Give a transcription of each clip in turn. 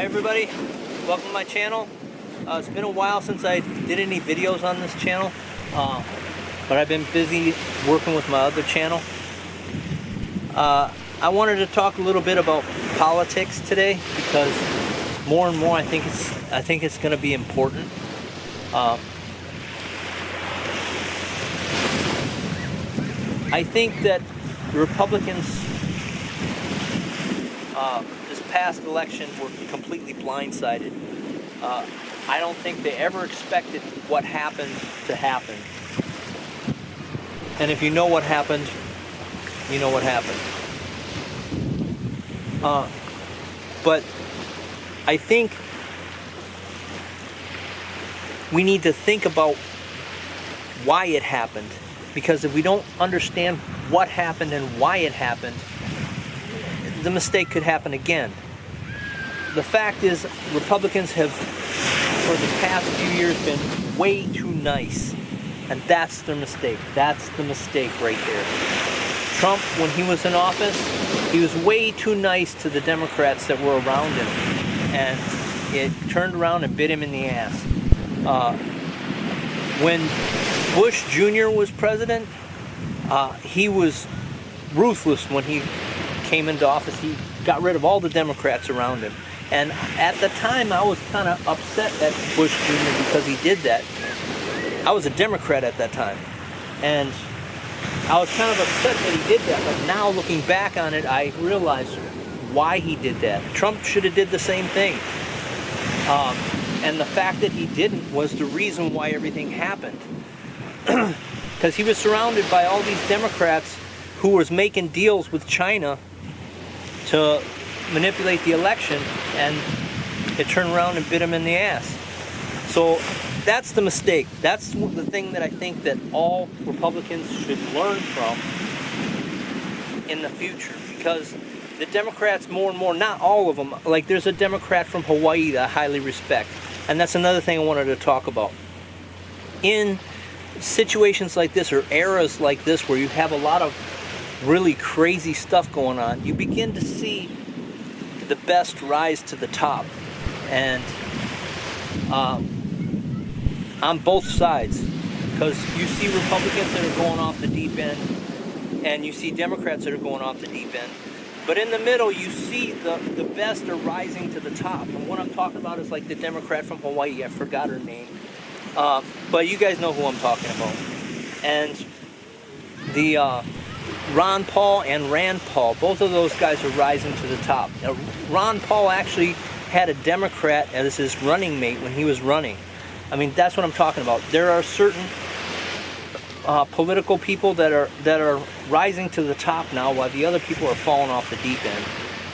everybody, welcome to my channel. It's been a while since I did any videos on this channel, but I've been busy working with my other channel. I wanted to talk a little bit about politics today because more and more I think it's going to be important. I think that Republicans this past election were completely blindsided. I don't think they ever expected what happened to happen. And if you know what happened, you know what happened. But I think we need to think about why it happened. Because if we don't understand what happened and why it happened, the mistake could happen again. The fact is, Republicans have, for the past few years, been way too nice. And that's their mistake. That's the mistake right there. Trump, when he was in office, he was way too nice to the Democrats that were around him. And it turned around and bit him in the ass. When Bush Jr. was president, he was ruthless when he came into office. He got rid of all the Democrats around him. And at the time, I was kind of upset at Bush Jr. because he did that. I was a Democrat at that time. And I was kind of upset that he did that. But now, looking back on it, I realized why he did that. Trump should have did the same thing. And the fact that he didn't was the reason why everything happened. Because he was surrounded by all these Democrats who was making deals with China to manipulate the election, and it turned around and bit him in the ass. So that's the mistake. That's the thing that I think that all Republicans should learn from in the future. Because the Democrats, more and more, not all of them, like there's a Democrat from Hawaii that I highly respect. And that's another thing I wanted to talk about. In situations like this, or eras like this, where you have a lot of really crazy stuff going on, you begin to see the best rise to the top. And on both sides. Because you see Republicans that are going off the deep end, and you see Democrats that are going off the deep end. But in the middle, you see the best are rising to the top. And what I'm talking about is like the Democrat from Hawaii. I forgot her name. But you guys know who I'm talking about. And the Ron Paul and Rand Paul, both of those guys are rising to the top. Now, Ron Paul actually had a Democrat as his running mate when he was running. I mean, that's what I'm talking about. There are certain political people that are rising to the top now, while the other people are falling off the deep end.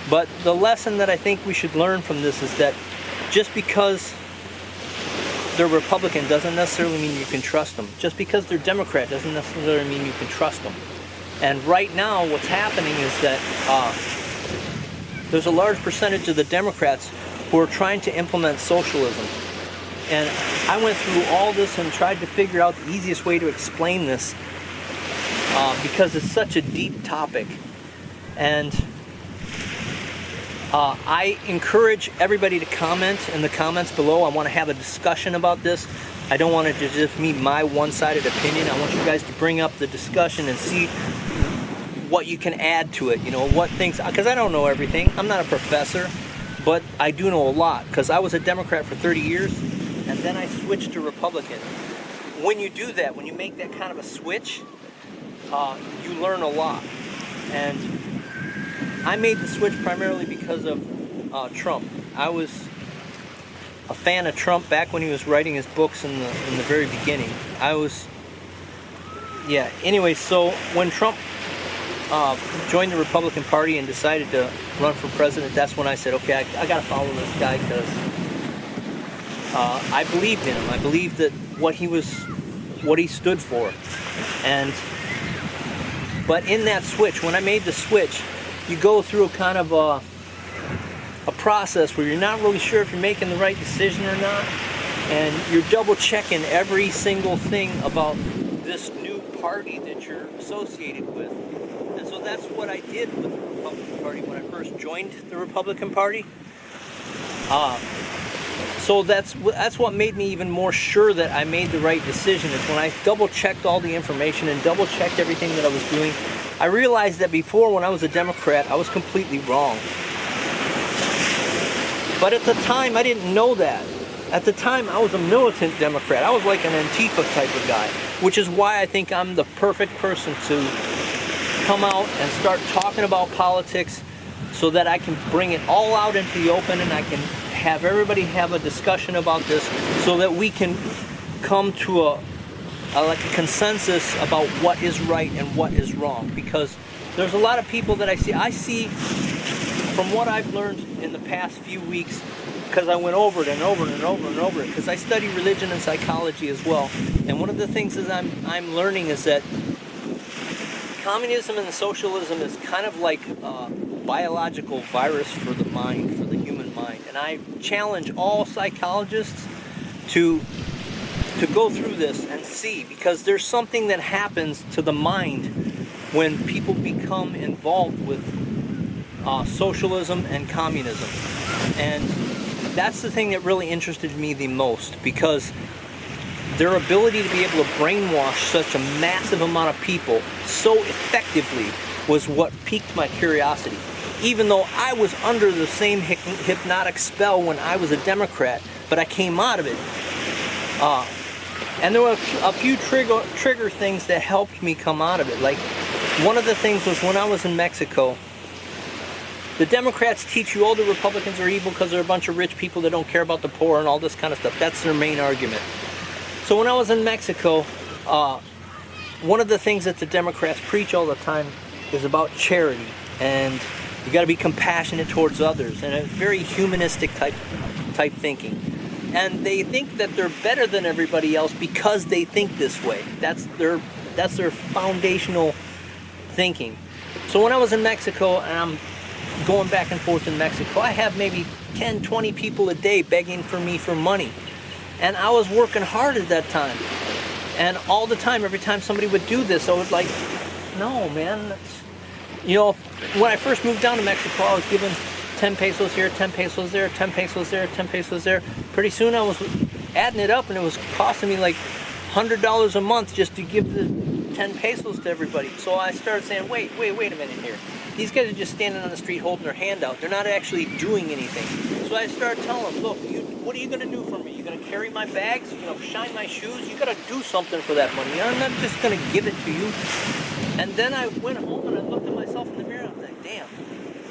But the lesson that I think we should learn from this is that just because they're Republican doesn't necessarily mean you can trust them. Just because they're Democrat doesn't necessarily mean you can trust them. And right now, what's happening is that there's a large percentage of the Democrats who are trying to implement socialism. And I went through all this and tried to figure out the easiest way to explain this because it's such a deep topic. And I encourage everybody to comment in the comments below. I want to have a discussion about this. I don't want it to just be my one-sided opinion. I want you guys to bring up the discussion and see what you can add to it. You know, what things, because I don't know everything. I'm not a professor, but I do know a lot because I was a Democrat for 30 years and then I switched to Republican. When you do that, when you make that kind of a switch, you learn a lot. And I made the switch primarily because of Trump. I was a fan of Trump back when he was writing his books in the very beginning. Anyway, so when Trump joined the Republican Party and decided to run for president, that's when I said, okay, I got to follow this guy because I believed in him. I believed that what he stood for. But in that switch, when I made the switch, you go through a kind of a process where you're not really sure if you're making the right decision or not, and you're double checking every single thing about this new party that you're associated with. And so that's what I did with the Republican Party when I first joined the Republican Party. So that's what made me even more sure that I made the right decision, is when I double-checked all the information and double-checked everything that I was doing. I realized that before, when I was a Democrat, I was completely wrong. But at the time, I didn't know that. At the time, I was a militant Democrat. I was like an Antifa type of guy, which is why I think I'm the perfect person to come out and start talking about politics, so that I can bring it all out into the open, and I can have everybody have a discussion about this, so that we can come to a consensus about what is right and what is wrong. Because there's a lot of people that I see from what I've learned in the past few weeks, because I went over it and over and over and over it, because I study religion and psychology as well. And one of the things that I'm learning is that communism and socialism is kind of like a biological virus for the mind, for the human mind. And I challenge all psychologists to go through this and see, because there's something that happens to the mind when people become involved with socialism and communism. And that's the thing that really interested me the most, because their ability to be able to brainwash such a massive amount of people so effectively was what piqued my curiosity. Even though I was under the same hypnotic spell when I was a Democrat, but I came out of it. And there were a few trigger things that helped me come out of it. Like, one of the things was when I was in Mexico, the Democrats teach you all the Republicans are evil because they're a bunch of rich people that don't care about the poor and all this kind of stuff. That's their main argument. So when I was in Mexico, one of the things that the Democrats preach all the time is about charity, and you got to be compassionate towards others, and a very humanistic type thinking. And they think that they're better than everybody else because they think this way. That's their foundational thinking. So when I was in Mexico, and I'm going back and forth in Mexico, I have maybe 10, 20 people a day begging for me for money. And I was working hard at that time. And all the time, every time somebody would do this, I would like, no, man. When I first moved down to Mexico, I was given 10 pesos here, 10 pesos there, 10 pesos there, 10 pesos there. Pretty soon I was adding it up, and it was costing me like $100 a month just to give the 10 pesos to everybody. So I started saying, wait a minute here. These guys are just standing on the street holding their hand out. They're not actually doing anything. So I started telling them, look, what are you going to do for me? You're going to carry my bags? You're going to shine my shoes? You got to do something for that money. I'm not just going to give it to you. And then I went home and I looked at myself in the mirror and I was like, damn,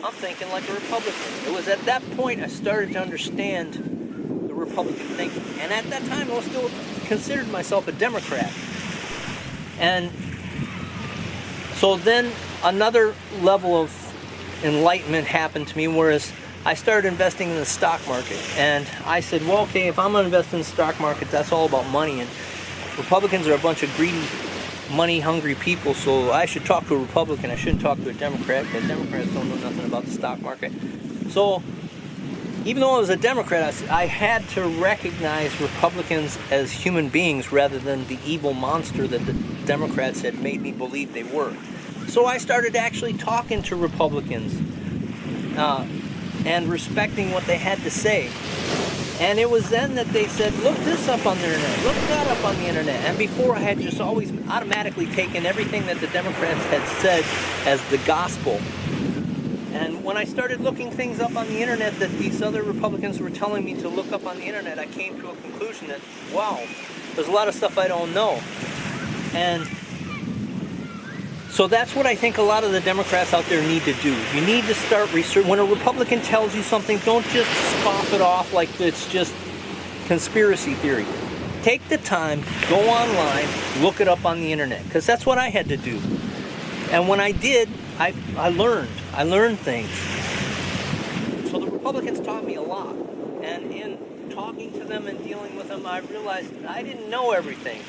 I'm thinking like a Republican. It was at that point I started to understand the Republican thinking. And at that time I still considered myself a Democrat. And so then another level of enlightenment happened to me, whereas I started investing in the stock market. And I said, well, okay, if I'm going to invest in the stock market, that's all about money. And Republicans are a bunch of greedy, money-hungry people, so I should talk to a Republican. I shouldn't talk to a Democrat, because Democrats don't know nothing about the stock market. So even though I was a Democrat, I had to recognize Republicans as human beings rather than the evil monster that the Democrats had made me believe they were. So I started actually talking to Republicans and respecting what they had to say. And it was then that they said, look this up on the internet, look that up on the internet. And before, I had just always automatically taken everything that the Democrats had said as the gospel. And when I started looking things up on the internet that these other Republicans were telling me to look up on the internet, I came to a conclusion that, wow, there's a lot of stuff I don't know. And so that's what I think a lot of the Democrats out there need to do. You need to start research. When a Republican tells you something, don't just scoff it off like it's just conspiracy theory. Take the time, go online, look it up on the internet, because that's what I had to do. And when I did, I learned things. So the Republicans taught me a lot. And in talking to them and dealing with them, I realized I didn't know everything.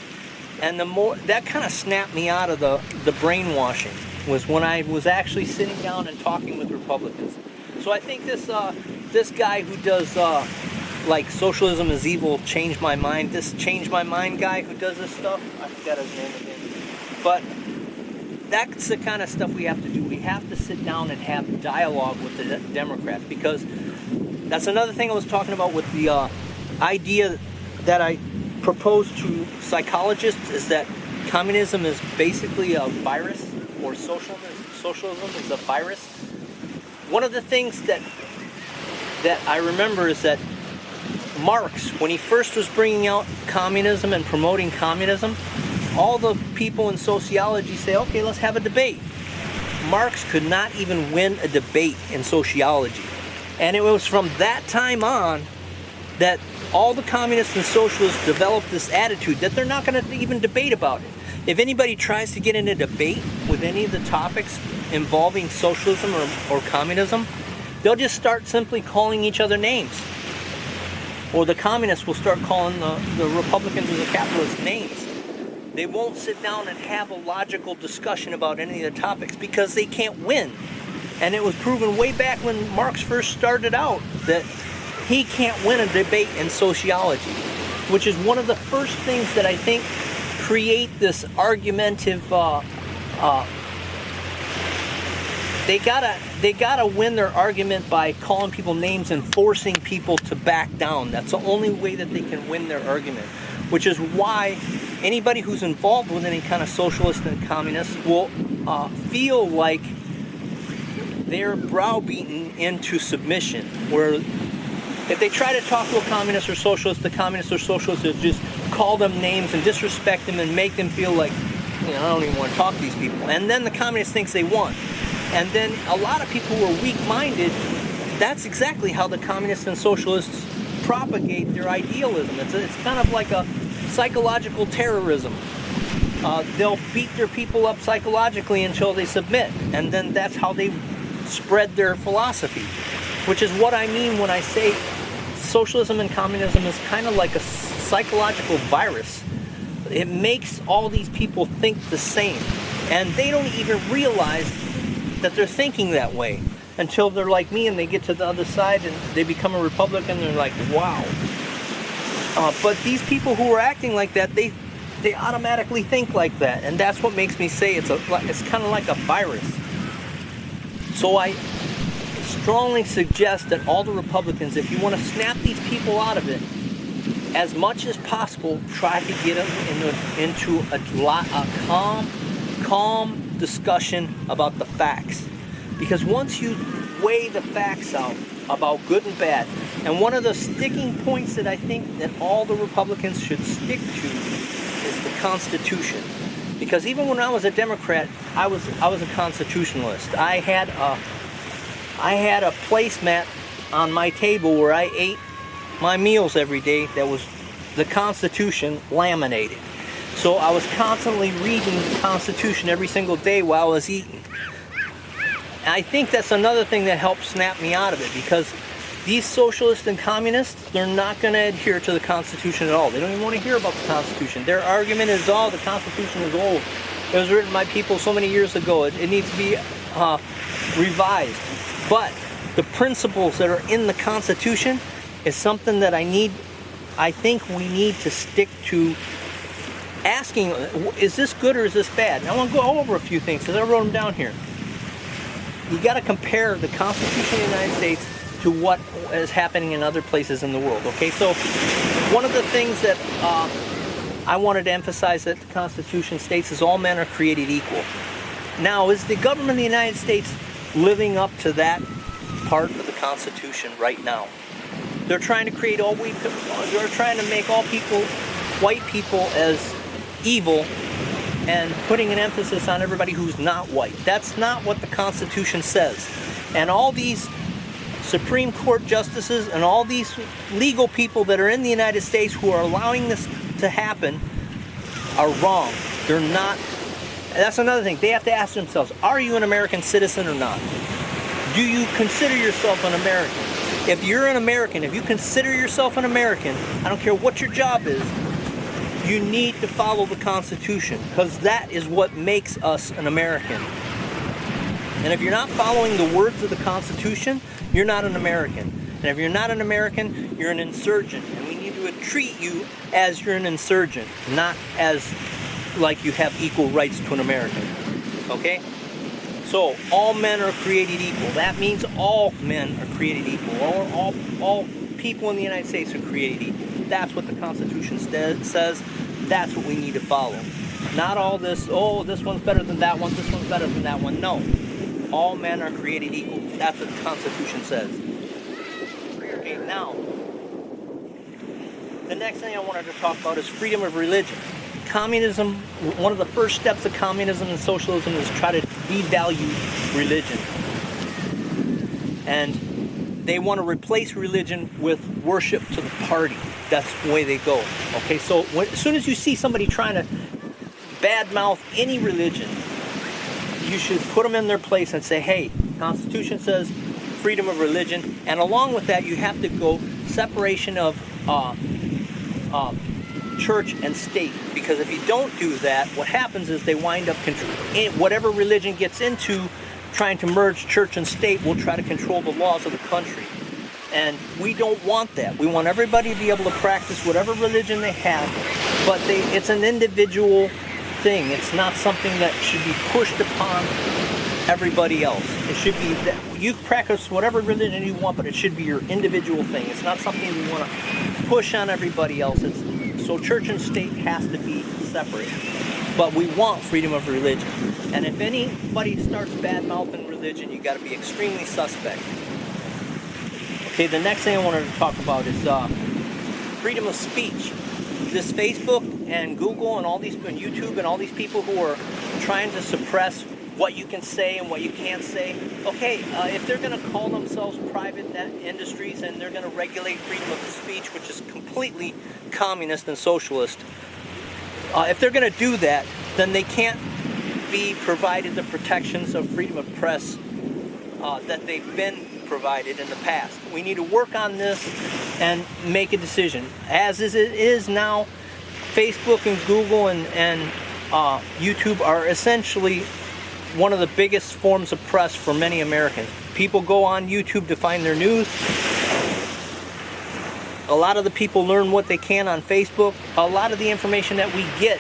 And the more that kind of snapped me out of the brainwashing was when I was actually sitting down and talking with Republicans. So I think this guy who does like socialism is evil, change my mind. This change my mind guy who does this stuff, I forgot his name again. But that's the kind of stuff we have to do. We have to sit down and have dialogue with the Democrats, because That's another thing I was talking about with the idea that I proposed to psychologists, is that communism is basically a virus, or socialism is a virus. One of the things that I remember is that Marx, when he first was bringing out communism and promoting communism, all the people in sociology say, okay, let's have a debate. Marx could not even win a debate in sociology. And it was from that time on that all the communists and socialists developed this attitude that they're not going to even debate about it. If anybody tries to get in a debate with any of the topics involving socialism or communism, they'll just start simply calling each other names. Or the communists will start calling the Republicans or the capitalists names. They won't sit down and have a logical discussion about any of the topics because they can't win. And it was proven way back when Marx first started out that he can't win a debate in sociology, which is one of the first things that I think create this argumentative. They gotta win their argument by calling people names and forcing people to back down. That's the only way that they can win their argument, which is why anybody who's involved with any kind of socialist and communist will feel like they're browbeaten into submission. Where if they try to talk to a communist or socialist, the communists or socialists will just call them names and disrespect them and make them feel like, I don't even want to talk to these people. And then the communist thinks they won. And then a lot of people who are weak-minded, that's exactly how the communists and socialists propagate their idealism. It's kind of like a psychological terrorism. They'll beat their people up psychologically until they submit, and then that's how they spread their philosophy, which is what I mean when I say socialism and communism is kind of like a psychological virus. It makes all these people think the same, and they don't even realize that they're thinking that way until they're like me and they get to the other side and they become a Republican. They're like, wow. But these people who are acting like that, they automatically think like that, and that's what makes me say it's kind of like a virus. So I strongly suggest that all the Republicans, if you want to snap these people out of it, as much as possible, try to get them into a calm discussion about the facts. Because once you weigh the facts out about good and bad, and one of the sticking points that I think that all the Republicans should stick to is the Constitution. Because even when I was a Democrat, I was a constitutionalist. I had a placemat on my table where I ate my meals every day that was the Constitution laminated. So I was constantly reading the Constitution every single day while I was eating. And I think that's another thing that helped snap me out of it, because these socialists and communists, they're not going to adhere to the Constitution at all. They don't even want to hear about the Constitution. Their argument is, the Constitution is old. It was written by people so many years ago. It needs to be revised. But the principles that are in the Constitution is something that I think we need to stick to asking, is this good or is this bad? And I want to go over a few things because I wrote them down here. You got to compare the Constitution of the United States to what is happening in other places in the world. Okay, so one of the things that I wanted to emphasize that the Constitution states is all men are created equal. Now, is the government of the United States living up to that part of the Constitution right now? They're trying to create they're trying to make all people, white people, as evil, and putting an emphasis on everybody who's not white. That's not what the Constitution says. And all these Supreme Court justices and all these legal people that are in the United States who are allowing this to happen are wrong. They're not. That's another thing. They have to ask themselves, are you an American citizen or not? Do you consider yourself an American? If you're an American, if you consider yourself an American, I don't care what your job is, you need to follow the Constitution, because that is what makes us an American. And if you're not following the words of the Constitution, you're not an American. And if you're not an American, you're an insurgent. And we need to treat you as you're an insurgent, not as like you have equal rights to an American. Okay? So all men are created equal. That means all men are created equal, or all people in the United States are created equal. That's what the Constitution says. That's what we need to follow. Not all this, oh, this one's better than that one, this one's better than that one. No. All men are created equal. That's what the Constitution says. Okay, now, the next thing I wanted to talk about is freedom of religion. Communism, one of the first steps of communism and socialism is try to devalue religion. And they want to replace religion with worship to the party. That's the way they go. Okay, so as soon as you see somebody trying to badmouth any religion, you should put them in their place and say, hey, Constitution says freedom of religion, and along with that you have to go separation of church and state, because if you don't do that, what happens is they wind up whatever religion gets into trying to merge church and state will try to control the laws of the country, and we don't want that. We want everybody to be able to practice whatever religion they have, but it's an individual thing. It's not something that should be pushed upon everybody else. It should be that you practice whatever religion you want, but it should be your individual thing. It's not something you want to push on everybody else. So church and state has to be separate. But we want freedom of religion. And if anybody starts bad-mouthing religion, you got to be extremely suspect. Okay, the next thing I wanted to talk about is freedom of speech. This Facebook and Google and all these, and YouTube and all these people who are trying to suppress what you can say and what you can't say. Okay, if they're going to call themselves private industries and they're going to regulate freedom of speech, which is completely communist and socialist, if they're going to do that, then they can't be provided the protections of freedom of press that they've been provided in the past. We need to work on this and make a decision. As it is now, Facebook and Google and YouTube are essentially one of the biggest forms of press for many Americans. People go on YouTube to find their news. A lot of the people learn what they can on Facebook. A lot of the information that we get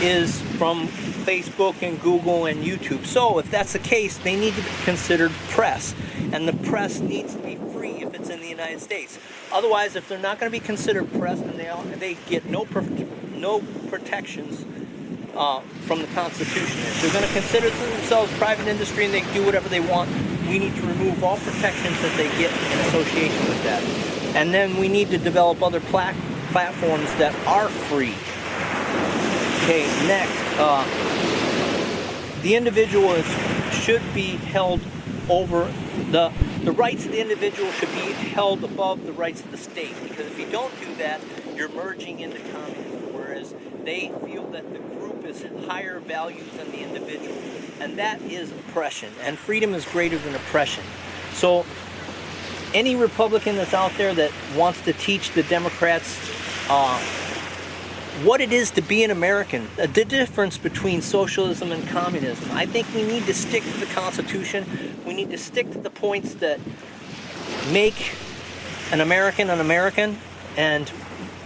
is from Facebook and Google and YouTube. So if that's the case, they need to be considered press. And the press needs to be free if it's in the United States. Otherwise, if they're not going to be considered press, then they get no protections from the Constitution. If they're going to consider themselves private industry and they do whatever they want, we need to remove all protections that they get in association with that. And then we need to develop other platforms that are free. Okay, next, the individual should be held over, the rights of the individual should be held above the rights of the state, because if you don't do that, you're merging into communism, whereas they feel that the group is higher value than the individual, and that is oppression, and freedom is greater than oppression. So any Republican that's out there that wants to teach the Democrats what it is to be an American, the difference between socialism and communism, I think we need to stick to the Constitution. We need to stick to the points that make an American, and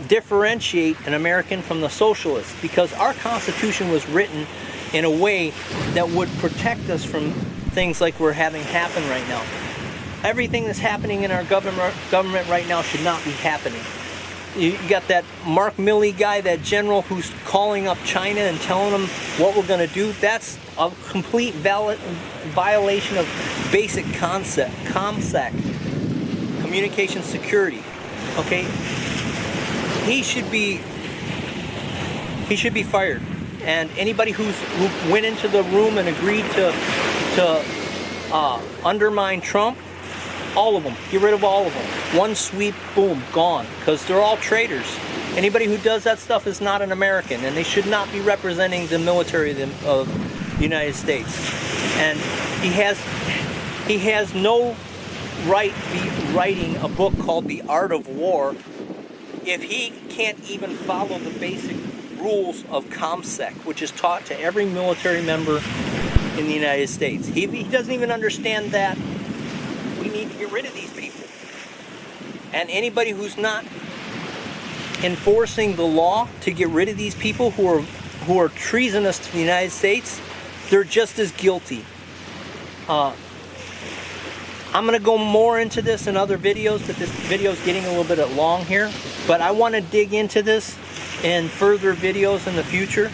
differentiate an American from the socialists, because our Constitution was written in a way that would protect us from things like we're having happen right now. Everything that's happening in our government right now should not be happening. You got that Mark Milley guy, that general who's calling up China and telling them what we're going to do. That's a complete violation of basic ComSec, communication security. Okay, he should be fired. And anybody who went into the room and agreed to undermine Trump, all of them, get rid of all of them. One sweep, boom, gone. Because they're all traitors. Anybody who does that stuff is not an American, and they should not be representing the military of the United States. And he has no right to be writing a book called The Art of War if he can't even follow the basic rules of ComSec, which is taught to every military member in the United States. He doesn't even understand that. We need to get rid of these people. And anybody who's not enforcing the law to get rid of these people who are treasonous to the United States, they're just as guilty. I'm going to go more into this in other videos, but this video is getting a little bit long here. But I want to dig into this in further videos in the future,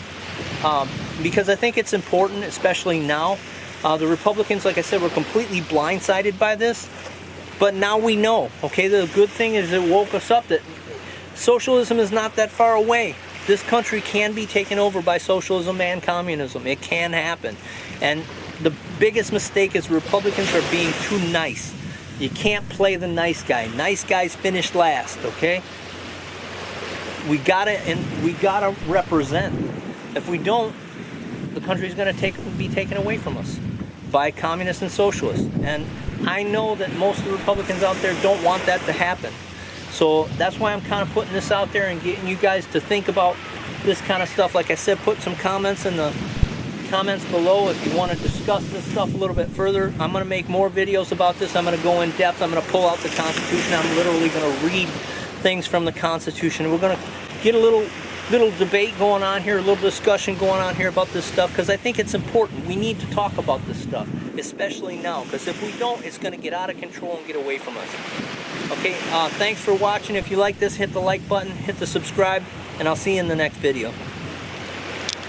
because I think it's important, especially now. The Republicans, like I said, were completely blindsided by this, but now we know. Okay, the good thing is it woke us up that socialism is not that far away. This country can be taken over by socialism and communism. It can happen. And the biggest mistake is Republicans are being too nice. You can't play the nice guy. Nice guys finish last, okay? We gotta represent. If we don't, the country's gonna be taken away from us by communists and socialists. And I know that most of the Republicans out there don't want that to happen. So that's why I'm kind of putting this out there and getting you guys to think about this kind of stuff. Like I said, put some comments in the comments below if you want to discuss this stuff a little bit further. I'm going to make more videos about this. I'm going to go in depth. I'm going to pull out the Constitution. I'm literally going to read things from the Constitution. We're going to get a little debate going on here, a little discussion going on here about this stuff, because I think it's important. We need to talk about this stuff, especially now, because if we don't, it's going to get out of control and get away from us. Okay, thanks for watching. If you like this, hit the like button, hit the subscribe, and I'll see you in the next video.